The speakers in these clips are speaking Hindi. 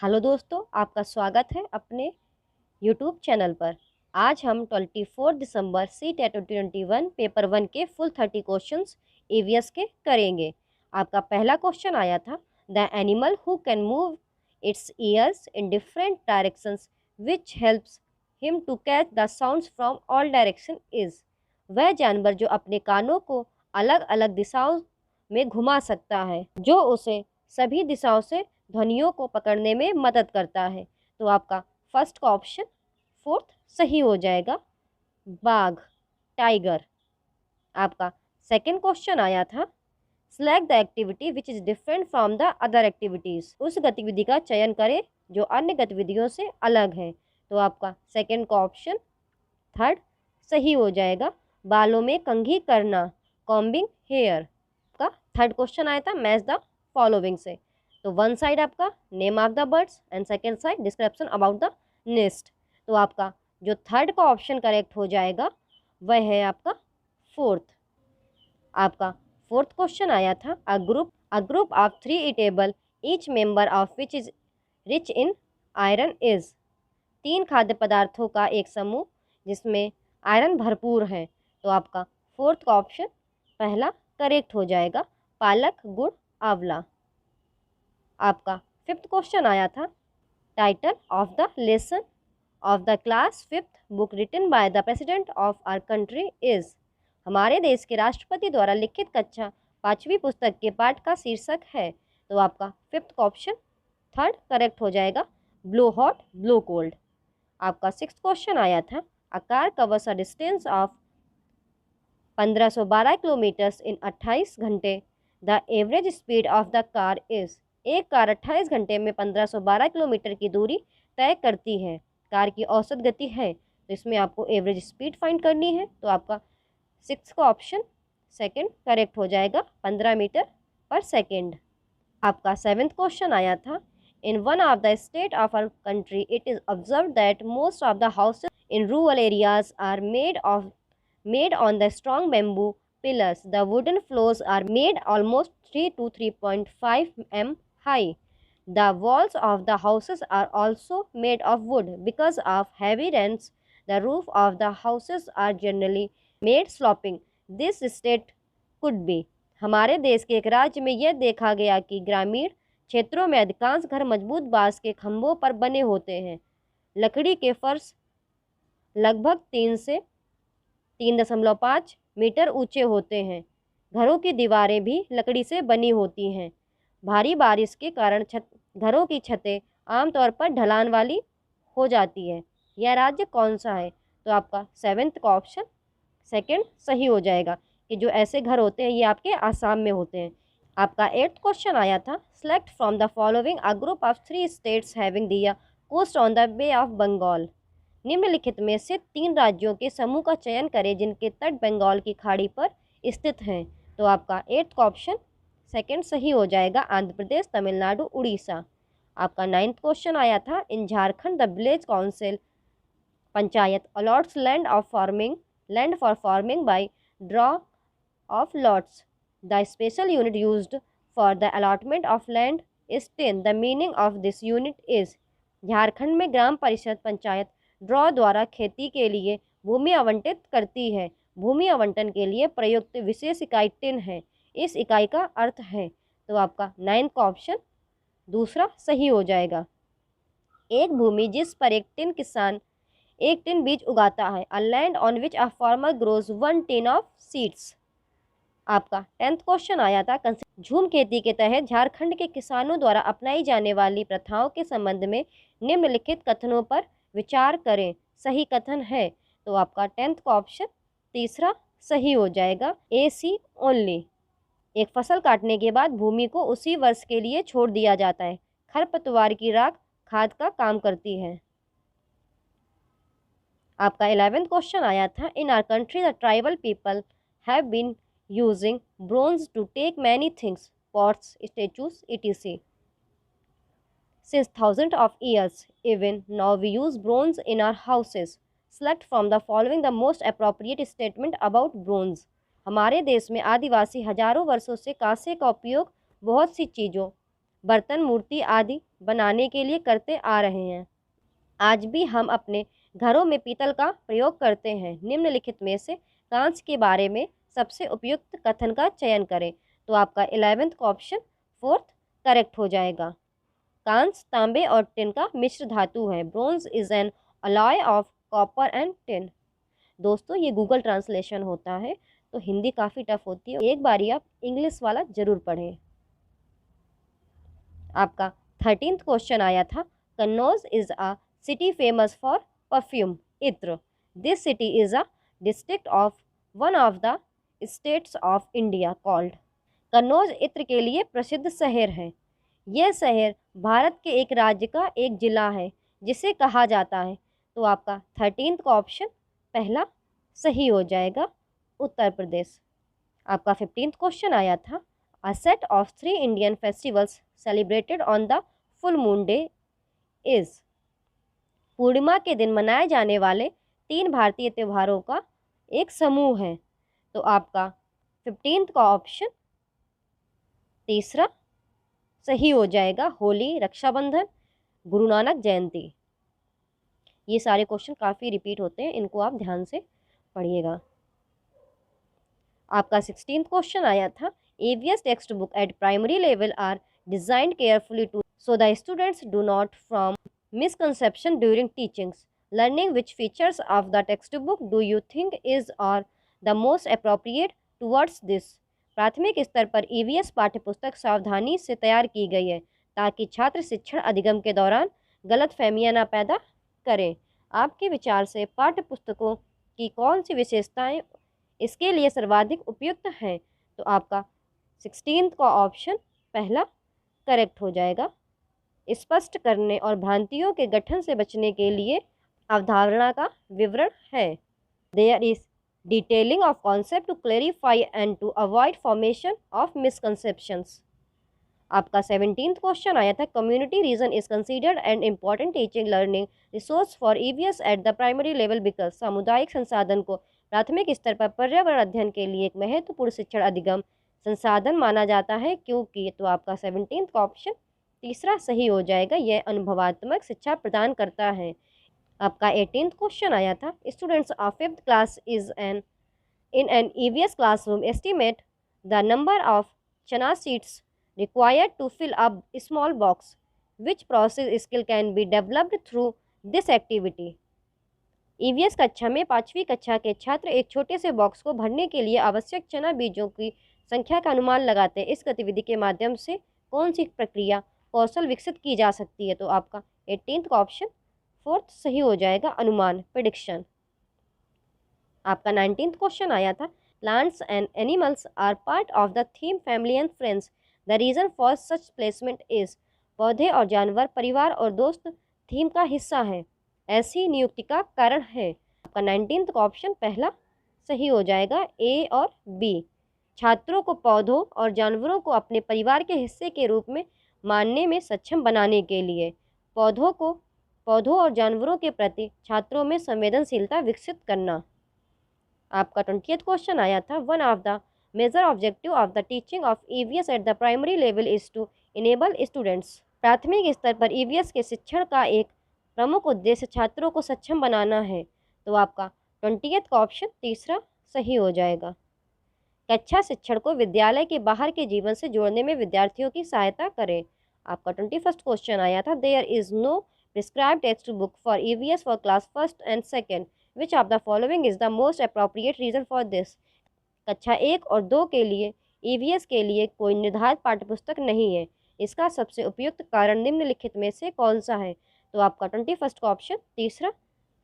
हेलो दोस्तों, आपका स्वागत है अपने यूट्यूब चैनल पर। आज हम 24 दिसंबर सी टेट 2021 पेपर 1 के फुल 30 क्वेश्चंस ईवीएस के करेंगे। आपका पहला क्वेश्चन आया था, the animal who can move its ears in different directions which helps him to catch the sounds from all direction is. वह जानवर जो अपने कानों को अलग अलग दिशाओं में घुमा सकता है, जो उसे सभी दिशाओं से ध्वनियों को पकड़ने में मदद करता है। तो आपका फर्स्ट का ऑप्शन फोर्थ सही हो जाएगा, बाघ, टाइगर। आपका सेकंड क्वेश्चन आया था, select the activity which is different from the other activities. उस गतिविधि का चयन करें जो अन्य गतिविधियों से अलग है। तो आपका सेकंड का ऑप्शन थर्ड सही हो जाएगा, बालों में कंघी करना, कॉम्बिंग हेयर। का थर्ड क्वेश्चन आया था, मैच द फॉलोइंग से। तो वन साइड आपका name of the birds and second side description about the nest. तो आपका जो थर्ड का ऑप्शन करेक्ट हो जाएगा वह है आपका फोर्थ। आपका फोर्थ क्वेश्चन आया था, अ group of 3 eatable each member of which is rich in iron is. 3 खाद्य पदार्थों का एक समूह जिसमें आयरन भरपूर है। तो आपका फोर्थ का ऑप्शन पहला करेक्ट हो जाएगा, पालक, गुड़, आंवला। आपका फिफ्थ क्वेश्चन आया था, title of the lesson of the class fifth book written by the president of our country is. हमारे देश के राष्ट्रपति द्वारा लिखित कक्षा 5वीं पुस्तक के पाठ का शीर्षक है। तो आपका फिफ्थ का ऑप्शन थर्ड करेक्ट हो जाएगा, ब्लो हॉट ब्लो कोल्ड। आपका सिक्स्थ क्वेश्चन आया था, a car covers a distance of 1512 kilometres इन 28 घंटे, the average speed of the car is. एक कार 28 घंटे में 1512 किलोमीटर की दूरी तय करती है, कार की औसत गति है। तो इसमें आपको एवरेज स्पीड फाइंड करनी है। तो आपका सिक्स का ऑप्शन सेकंड करेक्ट हो जाएगा, 15 मीटर पर सेकेंड। आपका सेवेंथ क्वेश्चन आया था, in one of the state of our country it is observe that most of the houses in rural areas are made on the strong bamboo pillars. The wooden floors are made almost 3 to 3.5 m high. The walls of the houses are also made of wood. Because of heavy rains, the roof of the houses are generally made sloping. This state could be। हमारे देश के एक राज्य में यह देखा गया कि ग्रामीण क्षेत्रों में अधिकांश घर मजबूत बांस के खंभों पर बने होते हैं। लकड़ी के फर्श लगभग 3 से 3.5 मीटर ऊंचे होते हैं। घरों की दीवारें भी लकड़ी से बनी होती हैं। भारी बारिश के कारण घरों की छतें आमतौर पर ढलान वाली हो जाती है। यह राज्य कौन सा है? तो आपका सेवेंथ का ऑप्शन सेकंड सही हो जाएगा कि जो ऐसे घर होते हैं ये आपके आसाम में होते हैं। आपका एट्थ क्वेश्चन आया था, select from the following a group of 3 states having the coast on the bay of Bengal. निम्नलिखित में से 3 राज्यों के समूह का चयन करें जिनके तट बंगाल की खाड़ी पर स्थित हैं। तो आपका एट्थ का ऑप्शन सेकंड सही हो जाएगा, आंध्र प्रदेश, तमिलनाडु, उड़ीसा। आपका नाइन्थ क्वेश्चन आया था, in Jharkhand the village council panchayat allots land for farming by draw of lots. The special unit used for the allotment of land is 10। The meaning of this unit is. Jharkhand में ग्राम परिषद पंचायत ड्रॉ द्वारा खेती के लिए भूमि आवंटित करती है। भूमि आवंटन के लिए प्रयुक्त विशेष इकाई टिन है। इस इकाई का अर्थ है। तो आपका नाइन्थ का ऑप्शन दूसरा सही हो जाएगा। एक भूमि जिस पर एक टिन बीज उगाता है, a land on which a farmer grows 1 tin of seeds. आपका 10th क्वेश्चन आया था, झूम खेती के तहत झारखंड के किसानों द्वारा अपनाई जाने वाली प्रथाओं के संबंध में निम्नलिखित कथनों पर विचार करें, सही कथन है। तो आपका 10th का ऑप्शन तीसरा सही हो जाएगा, ए सी ओनली। एक फसल काटने के बाद भूमि को उसी वर्ष के लिए छोड़ दिया जाता है। खरपतवार की राख खाद का काम करती है। आपका 11th क्वेश्चन आया था, in our country the tribal people have been using bronze to take many things, pots, statues, etc. Since thousands of years, even now we use bronze in our houses. Select from the following the most appropriate statement about bronze. हमारे देश में आदिवासी हजारों वर्षों से कांसे का उपयोग बहुत सी चीज़ों बर्तन, मूर्ति आदि बनाने के लिए करते आ रहे हैं। आज भी हम अपने घरों में पीतल का प्रयोग करते हैं। निम्नलिखित में से कांच के बारे में सबसे उपयुक्त कथन का चयन करें। तो आपका 11th का ऑप्शन 4th करेक्ट हो जाएगा। कांच तांबे और टिन का मिश्र धातु है। Bronze is an alloy of copper and tin. दोस्तों ये गूगल ट्रांसलेशन होता है, तो हिंदी काफ़ी टफ होती है, एक बारी आप इंग्लिश वाला जरूर पढ़ें। आपका 13th क्वेश्चन आया था, Kannauj is a city famous for perfume itr. This city is a district of one of the states of India called. Kannauj इत्र के लिए प्रसिद्ध शहर है। यह शहर भारत के एक राज्य का एक जिला है जिसे कहा जाता है। तो आपका 13th का ऑप्शन पहला सही हो जाएगा, उत्तर प्रदेश। आपका 15th क्वेश्चन आया था, a set of 3 Indian festivals celebrated on the full moon day is. पूर्णिमा के दिन मनाए जाने वाले 3 भारतीय त्योहारों का एक समूह है। तो आपका 15th का ऑप्शन तीसरा सही हो जाएगा, होली, रक्षाबंधन, गुरु नानक जयंती। ये सारे क्वेश्चन काफ़ी रिपीट होते हैं, इनको आप ध्यान से पढ़िएगा। आपका 16th क्वेश्चन आया था, EVS text book at primary level are designed carefully to so the students do not from misconception during teachings. Learning which features of the textbook do you think is or the most appropriate towards this? प्राथमिक स्तर पर EVS पाठ्यपुस्तक सावधानी से तैयार की गई है ताकि छात्र शिक्षण अधिगम के दौरान गलत फहमियाँ न पैदा करें। आपके विचार से पाठ्यपुस्तकों की कौन सी विशेषताएं इसके लिए सर्वाधिक उपयुक्त हैं? तो आपका 16th का ऑप्शन पहला करेक्ट हो जाएगा। स्पष्ट करने और भ्रांतियों के गठन से बचने के लिए अवधारणा का विवरण है। There is detailing of concept to clarify and to avoid formation of misconceptions. आपका 17th क्वेश्चन आया था, community region is considered an important teaching learning resource for EVS at the primary level because. सामुदायिक संसाधन को प्राथमिक स्तर पर पर्यावरण अध्ययन के लिए एक महत्वपूर्ण शिक्षण अधिगम संसाधन माना जाता है क्योंकि। तो आपका 17th का ऑप्शन तीसरा सही हो जाएगा, यह अनुभवात्मक शिक्षा प्रदान करता है। आपका 18th क्वेश्चन आया था, students of 5th class is an in an EVS classroom estimate the number of चना seeds required to fill a small box. Which process skill can be developed through this activity? EVS कक्षा में 5वीं कक्षा के छात्र एक छोटे से बॉक्स को भरने के लिए आवश्यक चना बीजों की संख्या का अनुमान लगाते हैं। इस गतिविधि के माध्यम से कौन सी प्रक्रिया कौशल विकसित की जा सकती है? तो आपका 18th का ऑप्शन 4th सही हो जाएगा, अनुमान, प्रेडिक्शन। आपका 19th क्वेश्चन आया था, plants and animals are part of the theme family and friends, the reason for such placement is. पौधे और जानवर परिवार और दोस्त थीम का हिस्सा है, ऐसी नियुक्ति का कारण है। आपका 19th का ऑप्शन पहला सही हो जाएगा, ए और बी। छात्रों को पौधों और जानवरों को अपने परिवार के हिस्से के रूप में मानने में सक्षम बनाने के लिए पौधों और जानवरों के प्रति छात्रों में संवेदनशीलता विकसित करना। आपका 20th क्वेश्चन आया था, one of the major objective of the teaching of EVS at the primary level is to enable students. प्राथमिक स्तर पर EVS के शिक्षण का एक प्रमुख उद्देश्य छात्रों को सक्षम बनाना है। तो आपका 20th का ऑप्शन तीसरा सही हो जाएगा। कक्षा शिक्षण को विद्यालय के बाहर के जीवन से जोड़ने में विद्यार्थियों की सहायता करें। आपका 21st क्वेश्चन आया था, there is no prescribed text book for EVS for class 1st and 2nd, which of the following is the most appropriate reason for this. कक्षा 1 और 2 के लिए EVS के लिए कोई निर्धारित पाठ्यपुस्तक नहीं है, इसका सबसे उपयुक्त कारण निम्नलिखित में से कौन सा है? तो आपका 21st का ऑप्शन तीसरा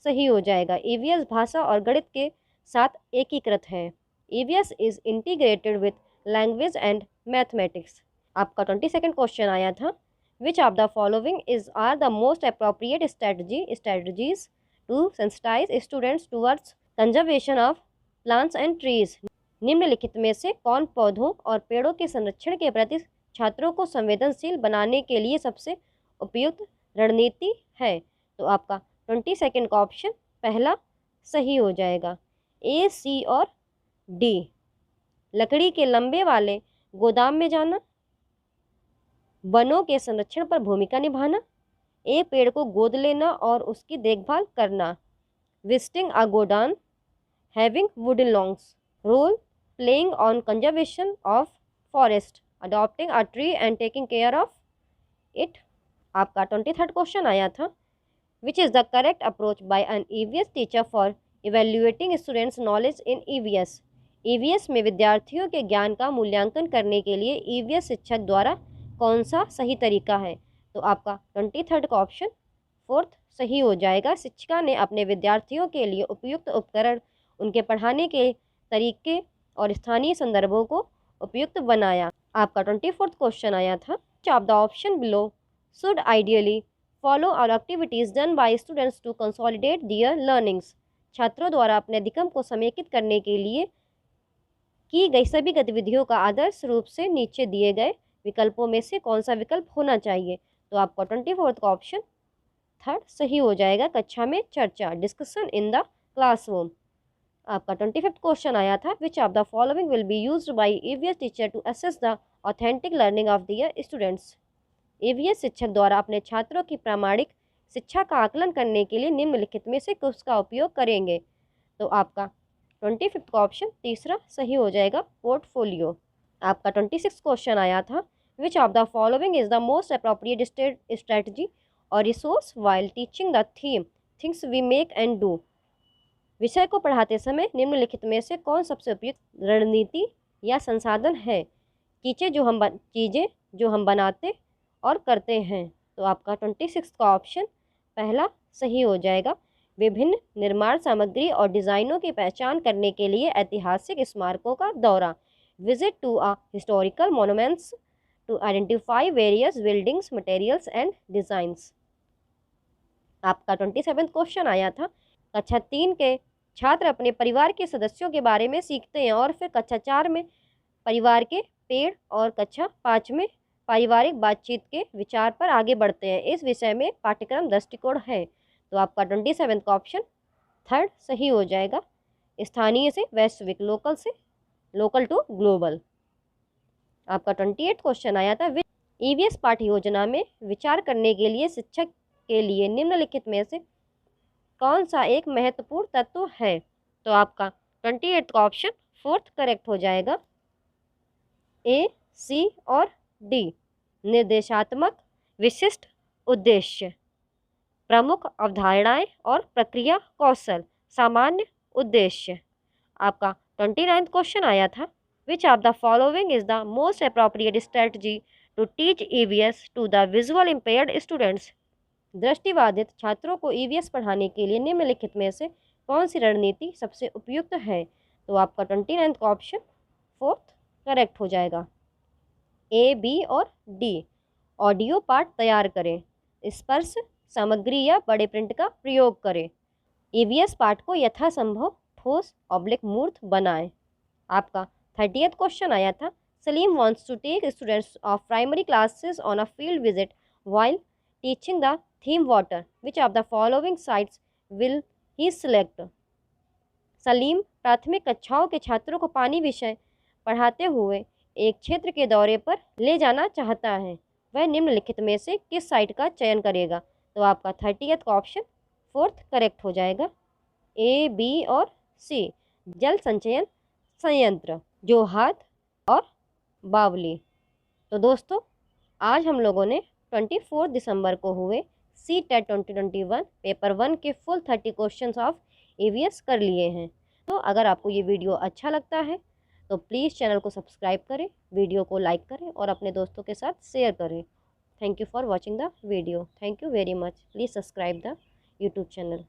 सही हो जाएगा। EVS भाषा और गणित के साथ एकीकृत है। EVS is integrated with language and mathematics. आपका 22nd क्वेश्चन आया था, which of the following is are the most appropriate strategies to sensitize students towards conservation of plants and trees. निम्नलिखित में से कौन पौधों और पेड़ों के संरक्षण के प्रति छात्रों को संवेदनशील बनाने के लिए सबसे उपयुक्त रणनीति है? तो आपका 22nd का ऑप्शन पहला सही हो जाएगा, ए, सी और डी। लकड़ी के लंबे वाले गोदाम में जाना, वनों के संरक्षण पर भूमिका निभाना, एक पेड़ को गोद लेना और उसकी देखभाल करना, visiting a godown, having wooden logs, role playing on conservation of forest, adopting a tree and taking care of it. आपका 23rd क्वेश्चन आया था, which is the correct approach by an EVS teacher for evaluating students knowledge in EVS. EVS में विद्यार्थियों के ज्ञान का मूल्यांकन करने के लिए ईवीएस शिक्षक द्वारा कौन सा सही तरीका है? तो आपका 23rd का ऑप्शन 4th सही हो जाएगा। शिक्षिका ने अपने विद्यार्थियों के लिए उपयुक्त उपकरण, उनके पढ़ाने के तरीके और स्थानीय संदर्भों को उपयुक्त बनाया। आपका 24th क्वेश्चन आया था, of the option below should ideally follow are activities done by students to consolidate their learnings. छात्रों द्वारा अपने अधिगम को समेकित करने के लिए की गई सभी गतिविधियों का आदर्श रूप से नीचे दिए गए विकल्पों में से कौन सा विकल्प होना चाहिए? तो आपका 24th का ऑप्शन 3rd सही हो जाएगा। कक्षा में चर्चा, डिस्कशन इन द क्लासरूम। आपका 25th क्वेश्चन आया था, which of the following will be used by EVS teacher to assess the authentic learning of their students. EVS शिक्षक द्वारा अपने छात्रों की प्रामाणिक शिक्षा का आकलन करने के लिए निम्नलिखित में से किसका उपयोग करेंगे? तो आपका 25th का ऑप्शन 3रा सही हो जाएगा, पोर्टफोलियो। आपका 26th क्वेश्चन आया था, which of the following is the most appropriate strategy और resource while teaching the theme things we make and do. विषय को पढ़ाते समय निम्नलिखित में से कौन सबसे उपयुक्त रणनीति या संसाधन है? चीज़ें जो हम बनाते और करते हैं। तो आपका 26 का ऑप्शन पहला सही हो जाएगा। विभिन्न निर्माण सामग्री और डिज़ाइनों की पहचान करने के लिए ऐतिहासिक स्मारकों का दौरा, visit to a historical monuments to identify various buildings materials and designs. आपका 27 क्वेश्चन आया था, कक्षा 3 के छात्र अपने परिवार के सदस्यों के बारे में सीखते हैं और फिर कक्षा 4 में परिवार के पेड़ और कक्षा 5 में पारिवारिक बातचीत के विचार पर आगे बढ़ते हैं। इस विषय में पाठ्यक्रम दृष्टिकोण है। तो आपका 27 का ऑप्शन 3rd सही हो जाएगा। स्थानीय से वैश्विक, लोकल टू ग्लोबल। आपका 28 क्वेश्चन आया था, ईवीएस पाठ्य योजना में विचार करने के लिए शिक्षक के लिए निम्नलिखित में से कौन सा एक महत्वपूर्ण तत्व है? तो आपका 28 का ऑप्शन 4th करेक्ट हो जाएगा। ए, सी और डी। निर्देशात्मक विशिष्ट उद्देश्य, प्रमुख अवधारणाएं और प्रक्रिया कौशल, सामान्य उद्देश्य। आपका 29th क्वेश्चन आया था, which of the following is the most appropriate strategy to teach EVS to the visual impaired students. दृष्टिबाधित छात्रों को ईवीएस पढ़ाने के लिए निम्नलिखित में से कौन सी रणनीति सबसे उपयुक्त है? तो आपका 29th का ऑप्शन 4th करेक्ट हो जाएगा। ए, बी और डी। ऑडियो पाठ तैयार करें, स्पर्श सामग्री या बड़े प्रिंट का प्रयोग करें, ईवीएस पाठ को यथासंभव ठोस मूर्त बनाएं। आपका 30th क्वेश्चन आया था, Salim wants to take students of primary classes on a field visit while teaching the theme water, which of the following sites will he select. Salim प्राथमिक कक्षाओं के छात्रों को पानी विषय पढ़ाते हुए एक क्षेत्र के दौरे पर ले जाना चाहता है, वह निम्नलिखित में से किस साइट का चयन करेगा? तो आपका 30th का ऑप्शन 4th करेक्ट हो जाएगा। ए, बी और सी। जल संचयन संयंत्र, जोहात और बावली। तो दोस्तों, आज हम लोगों ने 24 दिसंबर को हुए CTET 2021 पेपर 1 के फुल 30 क्वेश्चंस ऑफ ईवीएस कर लिए हैं। तो अगर आपको ये वीडियो अच्छा लगता है तो प्लीज़ चैनल को सब्सक्राइब करें, वीडियो को लाइक करें और अपने दोस्तों के साथ शेयर करें। Thank you for watching the video. Thank you very much. Please subscribe the YouTube channel.